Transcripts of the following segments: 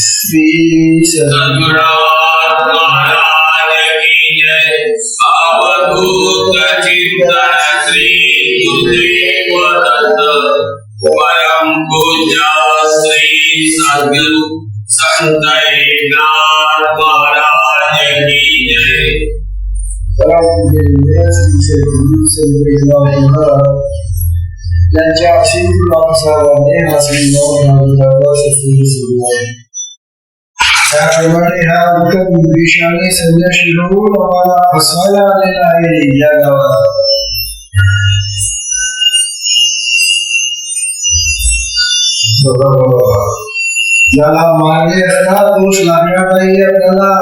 श्री सद्गुरुनाथ महाराज की जय। अवधूत चिंतन श्री गुरुदेव दत्त परम पूज्य श्री सद्गुरु संतनाथ महाराज की जय। परम पूज्य श्री गुरु संतनाथ त्यांच्या आशीर्वादाने हा त्याप्रमाणे हा उत्तम विषयाने संन्यासी होऊन आम्हाला फसवायला आलेला आहे या गावात। ज्याला मारले असता दोष लागणार नाही आपल्याला,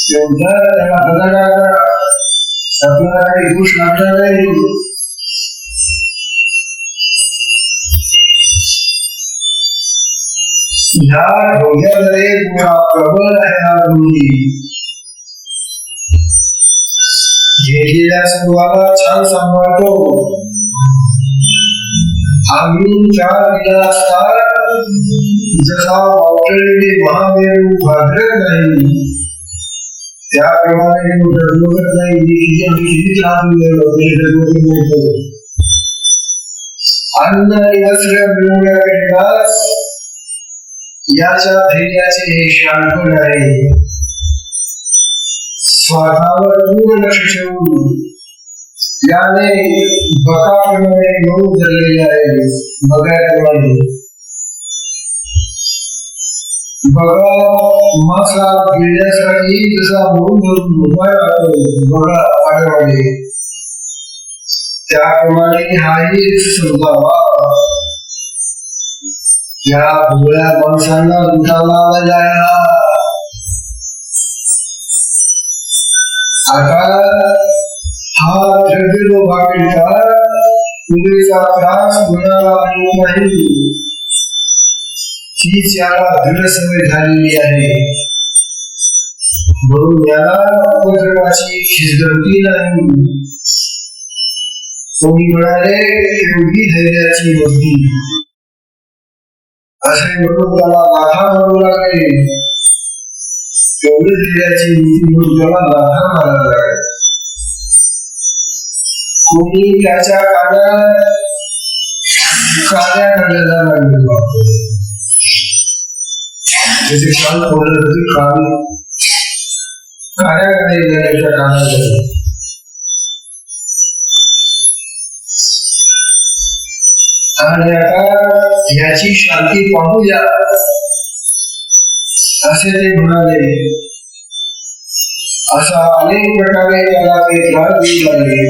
त्याला बदला आपल्याला काही दोष लागणार नाही। ह्या ढोंग्यामध्ये पुरा प्रबळ आहे हा ढोंगी। घेतलेल्या सर्वाला छान सांभाळतो। आम्ही चार दिला असता जसा पावटळलेले महामेरू भाद्रक नाही त्याप्रमाणे डगमगत नाही। किती छान अन्न आणि वस्त्र मिळवण्याकरिताच याच्या धैर्याचे हे शाणपण आहे। स्वतःवर पूर्ण लक्ष ठेवून याने बकाप्रमाणे गहू धरलेले आहे। बघाप्रमाणे बघा मासा गिळण्यासाठी जसा म्हणून धरून उभा राहतो बघा आडवाडे, त्याप्रमाणे हाही समजावा। या भोळ्या माणसांना लुटायला आलेला आता हा द्रव्यलोभाकरिता पुरेसा त्रास होणारा नाही, हीच याला दृढ सवय झालेली आहे। म्हणून याला उपद्रवाची खिसगंती नाही। कोणी म्हणाले एवढी धैर्याची बुद्धी असे म्हणून त्याला गाथा मारू लागले। एवढी धैर्याची बुद्धी म्हणून त्याला गाथा मारायला लागले। कोणी त्याच्या कानात काड्या काढायला लागले। जैसे कान फोडले होते कान काड्या काढायला त्याच्या कानात। आणि आता याची शांती पाहूया असे ते म्हणाले। असा अनेक प्रकारे त्याला ते त्रास देऊ लागले।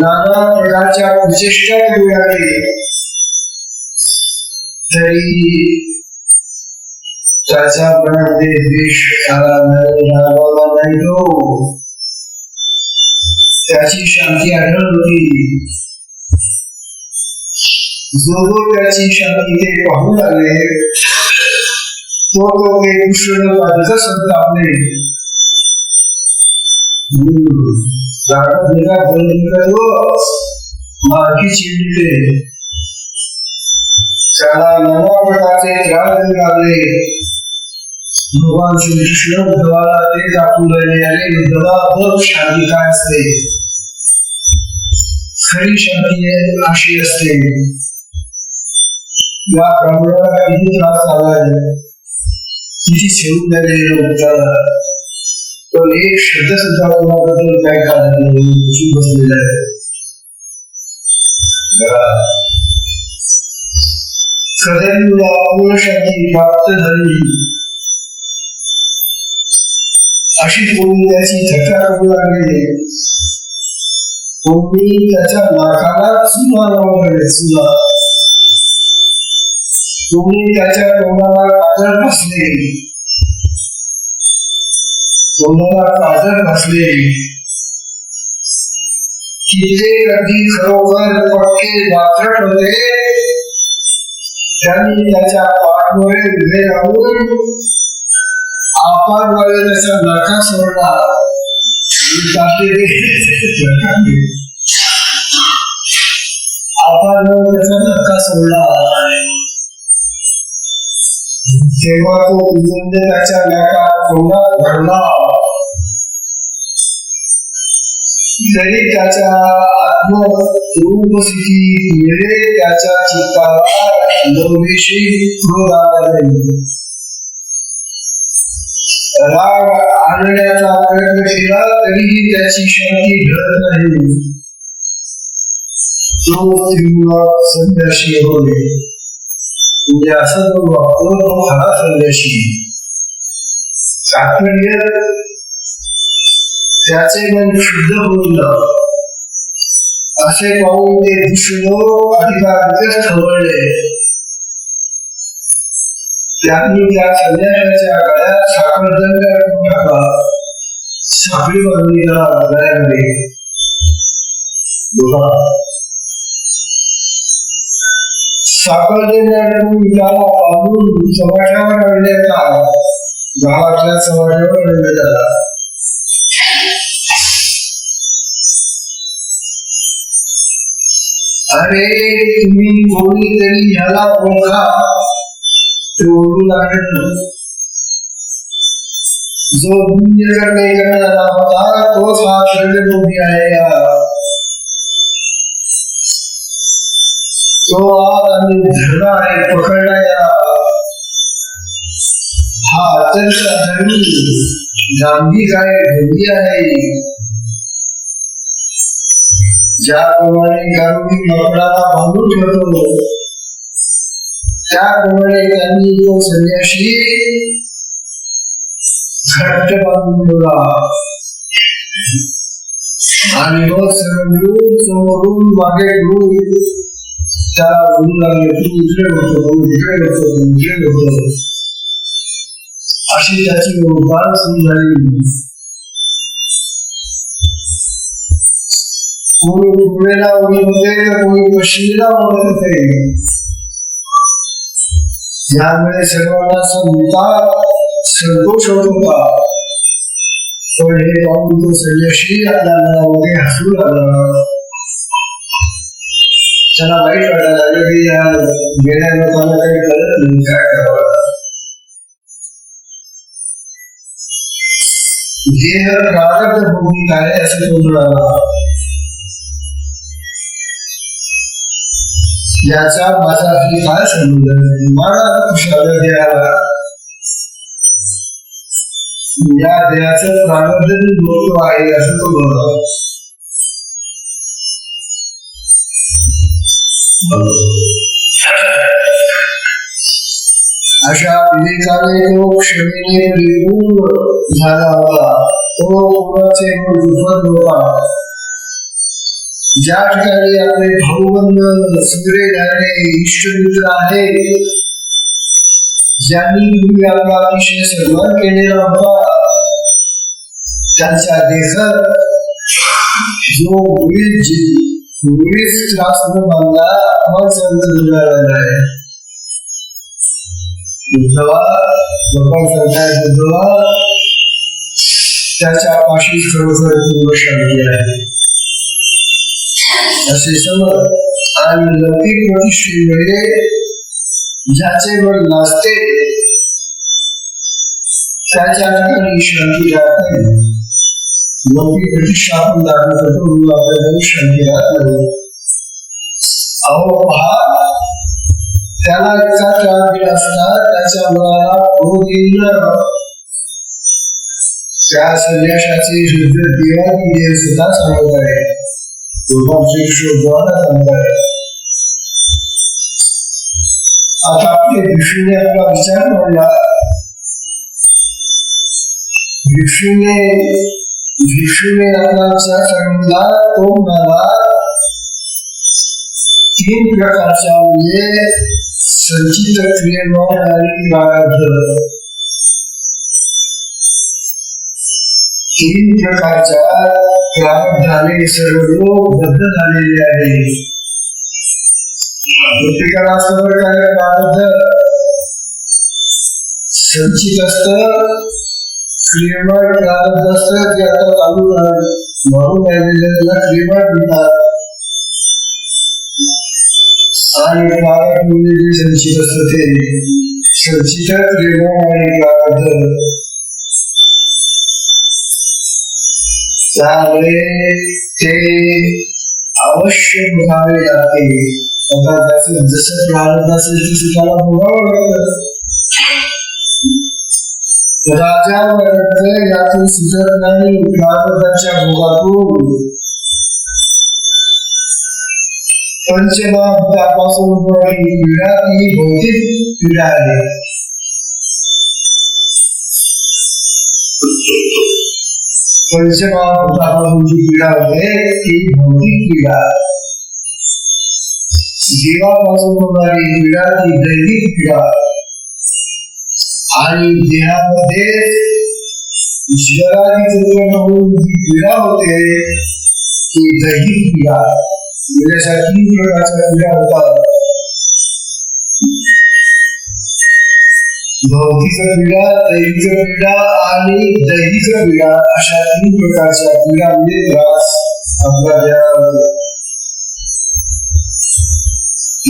नाना प्रकारच्या प्रचेष्टा करू लागले तरी त्याच्या मनामध्ये द्वेष आला नाही तो त्याची शांती आढळून होती। जो त्याची शांती ते पाहू लागले तो कृष्ण संतापले। मार्गी चिडले, त्याला नाना प्रकारचे त्रास देऊ लागले। भगवान श्री कृष्ण उद्धवाला ते दाखवू लागले आणि उद्धवा बघ शांती काय असते, खरी शांती अशी असते। या ब्राह्मणाला किती त्रास झाला, किती सेवून झालेला तो एक शब्द सुद्धा कोणाबद्दल काय नाही बसलेला आहे। सदैव पूर्ण शांती प्राप्त झाली अशी कोणी त्याची चर्चा करू लागले। कोणी त्याच्या नाकाला चुना लावून लागले, चुना। कोणी त्याच्या तोंडाला काजळ घासले, तोंडाला काजळ घासले। कित्येक अगदी खरोखर पक्के वात्रट होते त्यांनी त्याच्या पाठमुळे उभे राहून आपाद्वारे त्याचा नाका सोडला। आपाद्वारे त्याचा नाका सोडला जेव्हा तो उजंद त्याच्या नाकात तोंडात घडला तरी त्याच्या आत्मरूपस्थिती मुळे त्याच्या चित्ताला लोभेशी क्रोध आला नाही. राग आणण्याचा प्रयत्न केला तरीही त्याची शक्ती ढळत नाही. तो तीव्र संन्यासी होय. म्हणजे असं जो वापरतो तो खरा संन्यासी. तात्पर्य त्याचे मन शुद्ध होईल असे पाहून ते विष्णू अधिकाराचे खवळले. त्यांनी त्या संन्यासाच्या गळ्यात साखरदंड टाकला. साखळी बांधली गळ्यामध्ये. साखरदंड त्याला बांधून समाजावर आणण्यात आला. गावातल्या समाजावर आणण्यात आला. अरे तुम्ही कोणीतरी ह्याला ओळखा. ते ओळखू लागले. जो पुण्य करणे करणारा होता तोच हा शरणयोगी आहे. तो आज आम्ही धरला आहे, पकडला या. हा अत्यंत धर्मी गांभीर आहे, योगी आहे. ज्याप्रमाणे गारुडी मकडाला बांधून ठेवतो त्याप्रमाणे त्यांनी तो संन्यासी घट्ट बांधून ठेवला. आणि मग सर्व मिळून समोरून मागे घेऊन त्याला बोलू लागले, तू इकडे बघतो, इकडे बघतो, इकडे बघतो. अशी त्याची उभार सुरू झाली. कोणी पूर्वेला उडी होते तर कोणी पश्चिमेला उडत होते. यामुळे सर्वांना संतोष होत होता. पण हे पाहून तो संन्यासी आपल्या मनामध्ये हसू लागला. त्याला वाईट वाटायला लागलं की या गेल्या लोकांना काही कळत नाही, काय करावं. देह प्रारब्ध भोगी आहे असं तो म्हणाला. याचा माझा काय संबंध नाही. मला खुशाला देहाला या देहाचं प्रारब्ध मोठं आहे असं तो म्हणतो. अशा विवेकाने तो क्षमेने परिपूर्ण झाला होता. तो कोणाचे दुर्बल होता. ज्या ठिकाणी आपले भाऊबंध सगळे झाले इष्टमित्र आहे, ज्यांनी पूर्वी आपला अतिशय सन्मान केलेला होता, त्यांच्या देखत जो मुळीच त्रास न बांधला मग संत दुर्गाला आहे. भगवान सांगताय त्याच्या पाशी खरोखर पूर्ण शांती आहे असे समज. आणि लौकिक प्रतिष्ठेमुळे ज्याचे मन नाचते त्याच्या ठिकाणी शांती राहत नाही. लौकिक प्रतिष्ठा आपण दाखल करतो, आपल्याकडे शांती राहत नाही. अहो पहा, त्याला इतका त्रास दिला असता त्याच्या मनाला क्रोध येईल. त्या संन्यासाची शुद्ध देवानी सुद्धा सांगत आहे. आता आपले भिक्षूने आपला विचार मांडला. भिक्षूने आपला विचार सांगितला. तो म्हणाला, 3 प्रकारच्या म्हणजे संचित क्रियमान आणि प्रारब्ध. 3 प्रकारच्या प्रारब्धाने सर्व लोक बद्ध झालेले आहे. प्रत्येकाला असं प्रकारे प्रारब्ध संचित असतं, क्रियमान प्रारब्ध असतं. ते आता चालू म्हणून राहिलेल्या क्रियमान म्हणतात. आणि प्रारब्ध म्हणजे जे संचित असतं ते संचित त्रिगुण आणि प्रारब्ध त्यामुळे ते अवश्य भोगावे लागते. आता जसं प्रारब्ध असेल तसं त्याला भोगावं लागतं. राजा वर्ग यातून सुधरत नाही. प्रारब्धाच्या भोगातून पंचमहाभूतापासून होणारी पीडा ही भौतिक पीडा आहे. पंचमहाभूतापासून जी पीडा होते ती भौतिक पीडा. जीवापासून होणारी पीडा ती दैविक पीडा. आणि देहामध्ये ईश्वराची होऊन जी पीडा होते ती दैहिक पीडा. तीन प्रकारच्या पीडा होतात. भौतिक पीडा, दैहिक पीडा आणि दैहिक पीडा अशा 3 प्रकारच्या पीडांमध्ये त्रास आपल्या देहावर.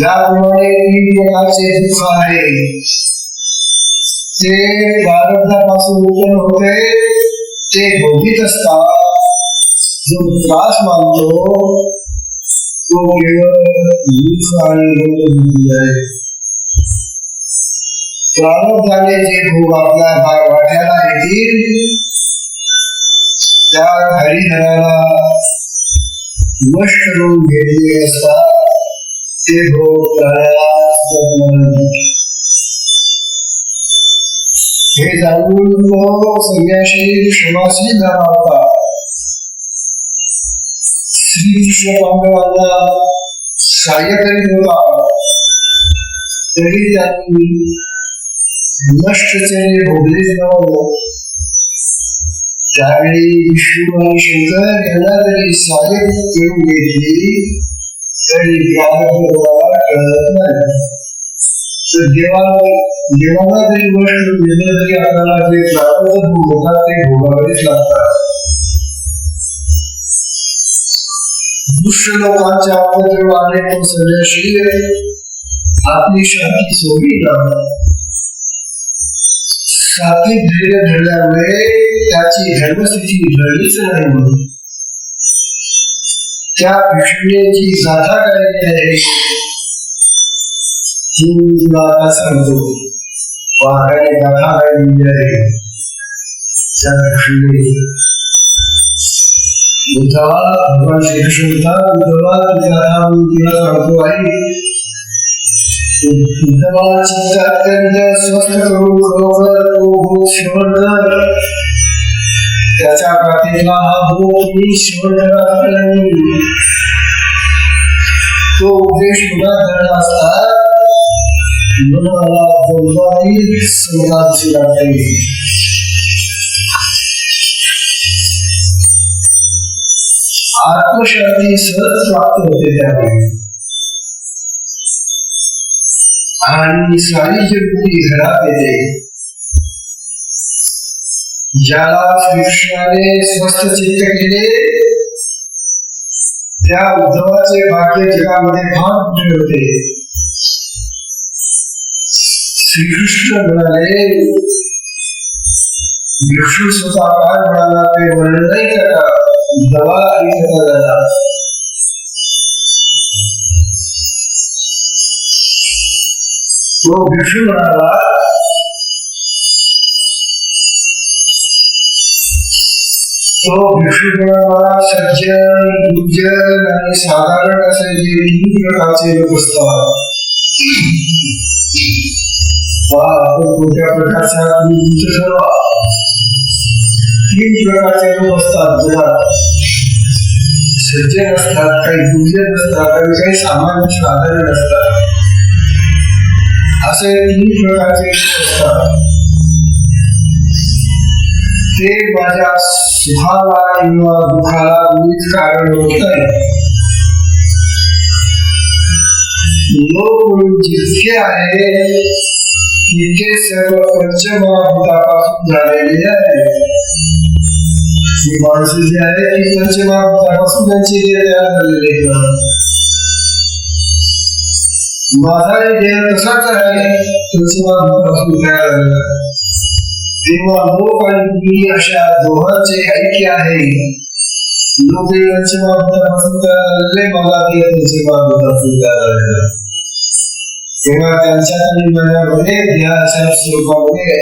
याप्रमाणे 3 प्रकारचे दुःख आहे ते प्रारब्धापासून उत्पन्न होते. ते भौतिक असतात. जो त्रास मानतो तो केवळ दुःख आणि भोग आहे. प्रारब्धाने जे भोग आपल्या वाट्याला येतील त्या हरिहराला वश करून घेतले असतात. ते भोग प्राण्याला हे जाणून तो संन्यासी क्षमाशील झाला होता. श्रीकृष्ण पांडवांना सहाय्य करीत होता. तरी त्यांनी नष्टचे भोगलेच नव्हते. त्यावेळी विष्णू आणि शंकर यांना जरी सहाय्य करून घेतली तरी प्रारब्धाला कळत नाही. तर देवाला जरी गोष्ट दिलं तरी आपल्याला जे प्रारब्ध भोगतात ते भोगावेच लागतात. दुष्ट लोकांच्या उपद्रवाने तो संन्यासी आपली शांती सोडली. सात्विक धैर्य धरल्यामुळे त्याची धर्मस्थिती ढळलीच नाही. त्या विष्णूची गाथा करायची आहे तुला सांगतो. वाघाने गाथा गायली आहे त्या विष्णूने. भगवान श्रीकृष्ण उद्धवा तुझी गाथा मी तुला सांगतो आहे. उद्धवाची अत्यंत स्वस्थ करून खरोखर तो भोग श्रवण कर. त्याच्या गाथेला हा भोग मी श्रवण करा. तो उपदेश पुन्हा धरला असता मनाला बोलवातील संतांची लागते. आत्मशांती सहज प्राप्त होते त्यावेळी आणि सारी जगती घरात येते. ज्याला श्रीकृष्णाने स्वस्थ चित्त केले त्या उद्धवाचे भाग्य जगामध्ये भाग होते. श्रीकृष्ण म्हणाले विष्णू स्वतः काय म्हणाला ते वर्णन नाही करता. उद्धवा ऐकता झाला. तो विष्णू म्हणाला सज्जन दुर्जन आणि साधारण असे जे 3 प्रकारचे लोक असतात. कोणत्या प्रकारचा 3 प्रकारचे लोक असतात जगात. सज्जन असतात, काही दुर्जन असतात आणि काही सामान्य साधारण असतात. असे 3 प्रकारचे असतात. ते माझ्या सुखाला किंवा दुःखाला विविध कारण होत आहे. लोक जितके आहे तितके सर्व पंचमहाभूतापासून झालेले आहे. ही माणसे जी आहे ती पंचमहाभूतापासून त्यांची तयार झालेली आहे. माझा देह तसाच आहे तेव्हा लोक आणि मी अशा दोघांचे ऐक्य आहे. लोक मला तेव्हा त्यांच्या आणि मनामध्ये देहाच्या स्वरूपामध्ये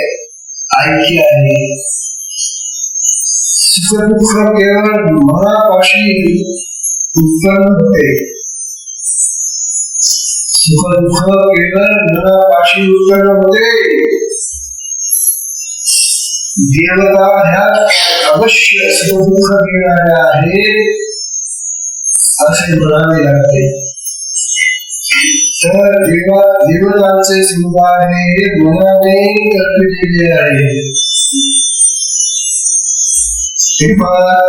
ऐक्य आहे. सुख दुःख केवळ मनापाशी उत्पन्न होते. सुख दुःख केवळ मनापाशी उत्पन्न होते. देवता ह्या अवश्य सुख दुःख घेणाऱ्या आहेत असे म्हणावे लागते. तर देवतांचे समुदाय हे मनाने कल्पिलेले आहे. तेव्हा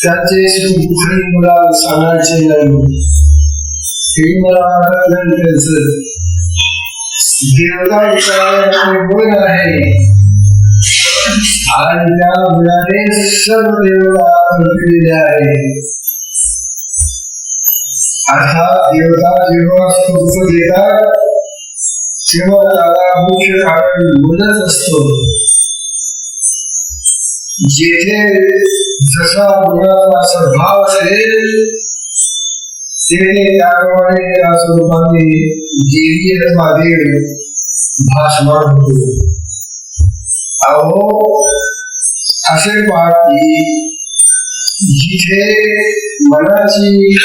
त्याचे सुख दुःख मला सांगायचे नाही. हे मला देवता विचारायचे गुण आहे आणि त्या गुणाने सर्व देवता कल्पिलेले आहे. अर्थात देवता जेव्हा सुख देतात तेव्हा त्याला मुख्य कारण गुणच असतो. जेथे जसा गुणाचा स्वभाव असेल तेथे त्याप्रमाणे त्या स्वरूपाने देवीय महादेव भासमान होतो. अहो असे पहा की जिथे मनाची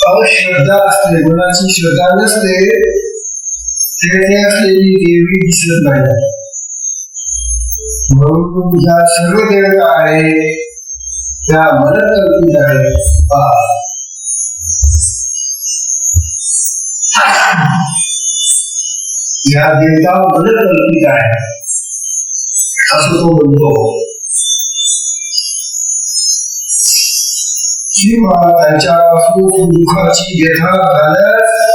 अश्रद्धा असते, मनाची श्रद्धा नसते, तेथे असलेली देवी दिसत नाही. म्हणून ज्या सर्व देवता आहे त्या मनकल्पित आहेत. या देवता मनकल्पित आहे असं तो म्हणतो. किंवा त्यांच्यापासून दुःखाची व्यथा झाल्यास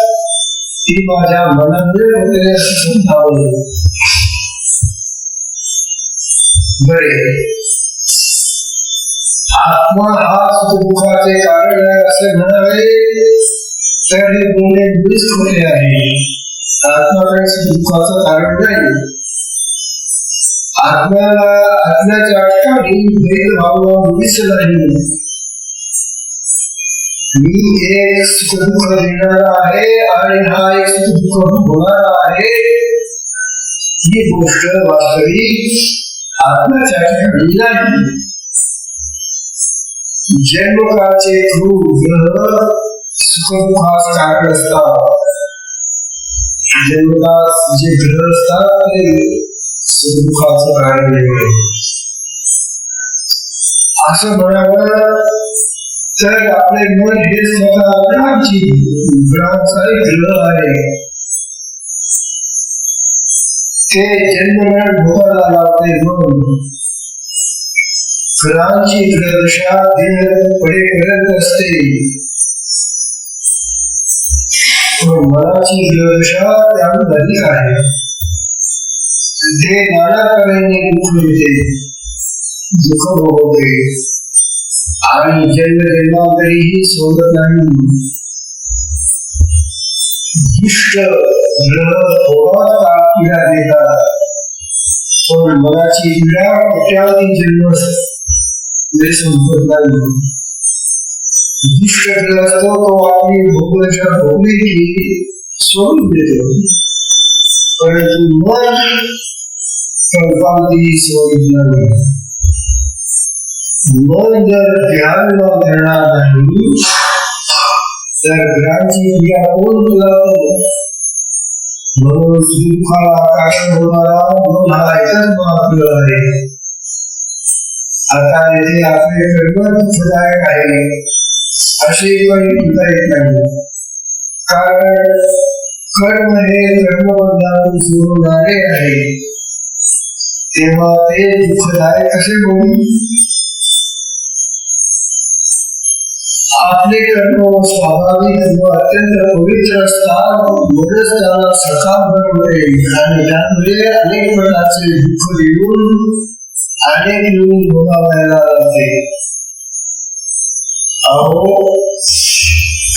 ती माझ्या मनाने होते असे समजावं. बरे, आत्मा हा सुख दुःखाचे कारण आहे असे म्हणावे तर हे बोलणे मुळीच खोटे आहे. आत्मा काही सुख दुःखाचं कारण नाही. आत्म्याला आत्म्याच्या ठिकाणी भेदभाव मुळीच नाही. मी एक सुख दुःख देणारा आहे आणि हा एक सुख दुःख होणारा आहे ही गोष्ट वास्तविक आत्म्याच्या ठिकाणी नाही. जन्मकाळचे ग्रह सुख दुःखास कारण असतात. जन्मकाळ जे ग्रह असतात ते सुख दुःखाचं कारण वेगळे असं म्हणावं तर आपले मन हे स्वतः ग्रहांचाही ग्रह आहे. ते जन्ममरण भोगायला लावते म्हणून ग्रहांची ग्रहदशा पडेपर्यंत असते. मनाची ग्रहदशा त्याहून अधिक आहे. ते नाना तऱ्हेने दुःख देते, दुःख भोगवते आणि जन्मजन्मांतरीही सोडत नाही. दुष्ट ग्रह थोडा पीडा देतात पण मनाची पीडा कोट्यावधी जन्म संपत नाही. दुष्ट ग्रह असतो तो आपली भोगल्याच्या भोगली सोडून देतो परंतु मन कल्पांती सोडित नाही. मन जर ध्यानला धरणार नाही तर ग्रहांची क्रिया कोण तुला म्हणून दुःखाला कारण होणारा मन हा एकच महाग्रह आहे. आता येथे आपले कर्म दुःखदायक आहे असे पण म्हणता येत नाही. कारण कर्म हे कर्मबंधातून सोडणारे आहे तेव्हा ते दुःखदायक कसे होईल. आपले कर्म स्वाभाविक व अत्यंत पवित्र असतात म्हणूनच त्याला सकाम बनवते आणि त्यामुळे अनेक प्रकारचे दुःख देऊन अनेक येऊन भोगावायला लागते. अहो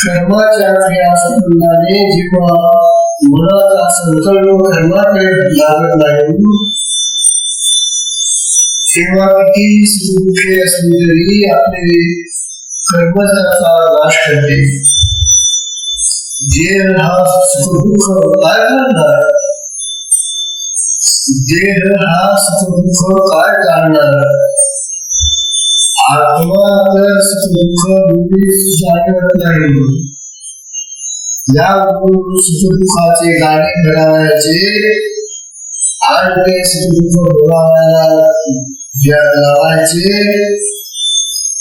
कर्माच्या क्रियासंबंधाने जेव्हा मनाचा संकल्प कर्माकडे लागत नाही तेव्हा किती सुखदुःखे असली तरी आपले कर्माचा नाश करते. देह हा सुखदुःख काय करणार, देह हा सुखदुःख काय काढणार, आत्मा तर सुखदुःख जाणवत नाही. या सुखदुःखाचे गाणे घडावायचे आणि ते सुखदुःख बोलावायला लावायचे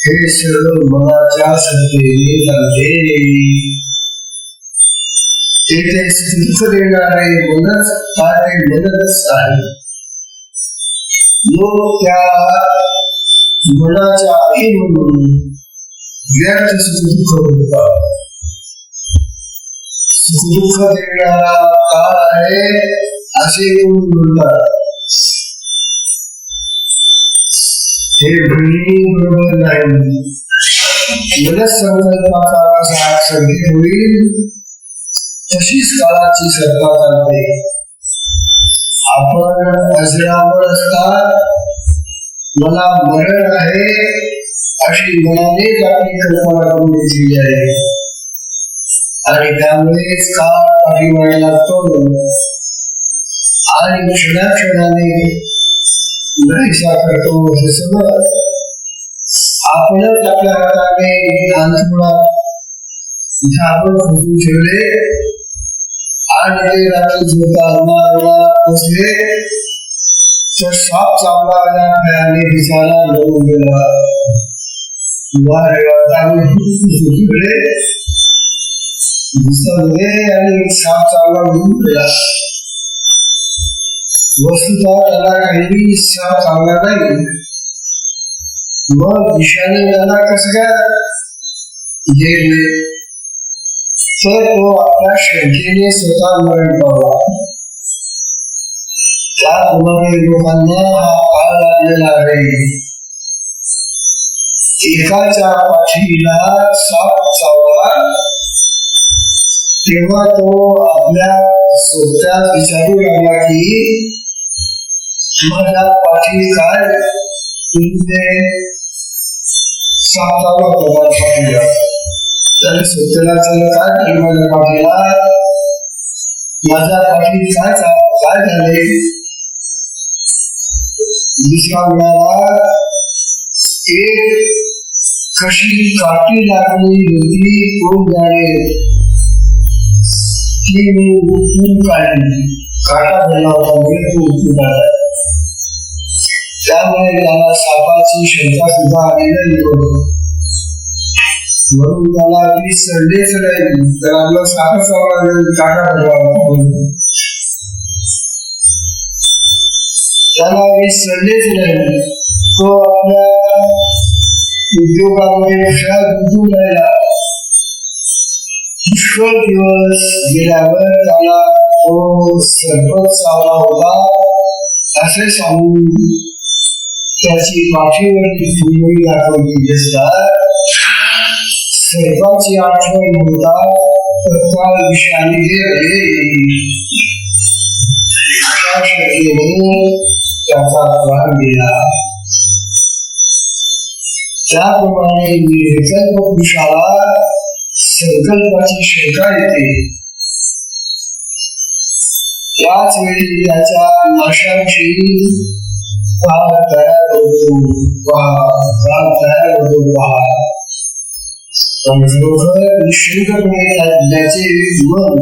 हे सर्व मनाच्या सत्तेने चालते. तेथे सुख देणारे मनच कार्य मनच आहे. लोक त्या मनाच्या आई म्हणून व्यर्थ सुख होतात. सुख देणारा काळ आहे असे कोण म्हणतात, हे बरोबर नाही. मनसंकल्पाचा संकेत होईल तशीच काळाची सत्ता चालते. आपण अजरामर असतात मला मरण आहे अशी मनानेच आपली कल्पना करून घेतली आहे आणि त्यामुळेच काळ पाठीमागे लागतो आणि क्षणाक्षणाने नाहीसा करतो. हे समज आपणच आपल्या हाताने अंथरुणात झाडून फुसून ठेवले आणि ते रात्री झोपा बसले तर साप चावला भयाने दिसायला लोक गेला. दिसले आणि साप चावला म्हणून गेला. वस्तुतः त्याला काही साप चावला नाही. मग विषाने त्याला कसं काय गेले तर तो आपल्या शंकेने स्वतः मरण पावला. त्याप्रमाणे लोकांना हा काळ लागलेला आहे. एकाच्या पाठीला साप चावला तेव्हा तो आपल्या स्वतःच विचारू लागला की माझ्या पाठी काय साप चावला होता. त्याने स्वतःला काय माझ्या पाठीला माझ्या पाठी काय झाले. दुसरा म्हणाला एक कशी काठी लागली होती कोण जाणे ती मी उचलून काढली. काटा झाला होता म्हणजे तो उचलून काढला. त्यामुळे त्याला सापाची शंका सुद्धा आलेली होती. म्हणून त्याला ती संदेश राहिली तर आपला साप काटा झाला. त्याला काही संदेश राहिली तो आपल्या उद्योगामध्ये गुंतून राहिला. पुष्कळ दिवस गेल्यावर त्याला तो सरपंच चावला होता असे सांगून त्याची पाठीवरची फुलवडी दाखवली असतात. सरपाची आठवण होता तत्काळ विषयाने त्याचा प्राण गेला. त्याप्रमाणे निर्विकल्प पुरुषाला संकल्पाची शंका येते. त्याच वेळी त्याच्या नाशाविषयी तयार होतो. पण खरोखर निश्चितपणे ज्याचे मन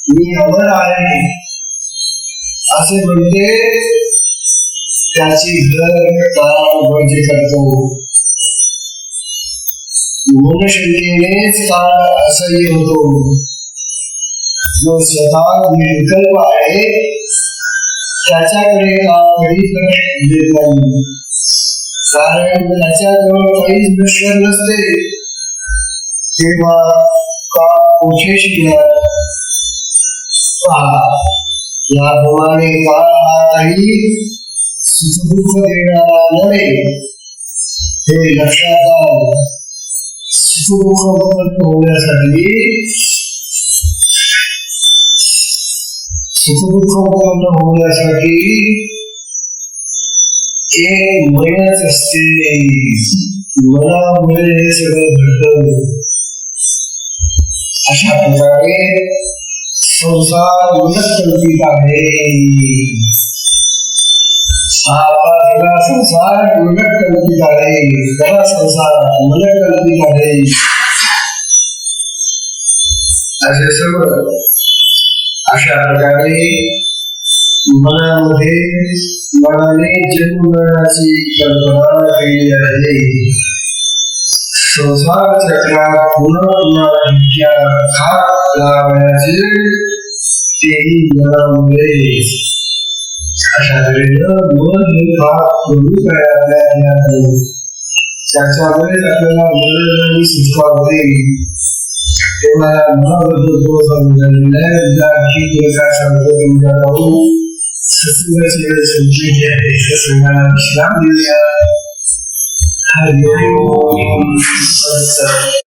मी अमर आहे असे म्हणते त्याची घर तारांबंदी करतो. मनशंकेनेच काळ असह्य होतो. जो स्वतः निर्विकल्प आहे त्याच्याकडे काही देत नाही कारण त्याच्याजवळ काहीच नश्वर नसते. तेव्हा का कुठे शिकणार. याप्रमाणे काळ हा काही सुखदुःख देणारा नव्हे हे लक्षात आलं. सुखदुःख होण्यासाठी एक मनच असते. मनामुळे हे सगळं घडतं. अशा प्रकारे संसार मनकल्पित आहे. आपला संसार मनकल्पित आहे. खरा संसार मनकल्पित आहे. असे सर्व अशा प्रकारे मनाने जन्म मरणाची कल्पना केली आहे. संसार चक्रात पुन्हा खात लावायचे तेही मनामुळे. अशा तऱ्हेनं मन हे खात पूर्वी त्याच्यामुळे आपल्याला मनोरंजनाची सुचवा होते. तेव्हा मनाबद्दल समजलेला काय सांगतो तुमच्या भाऊ सत्संगाची समजून घ्या. संघाला विश्राम देऊया. हरिओम.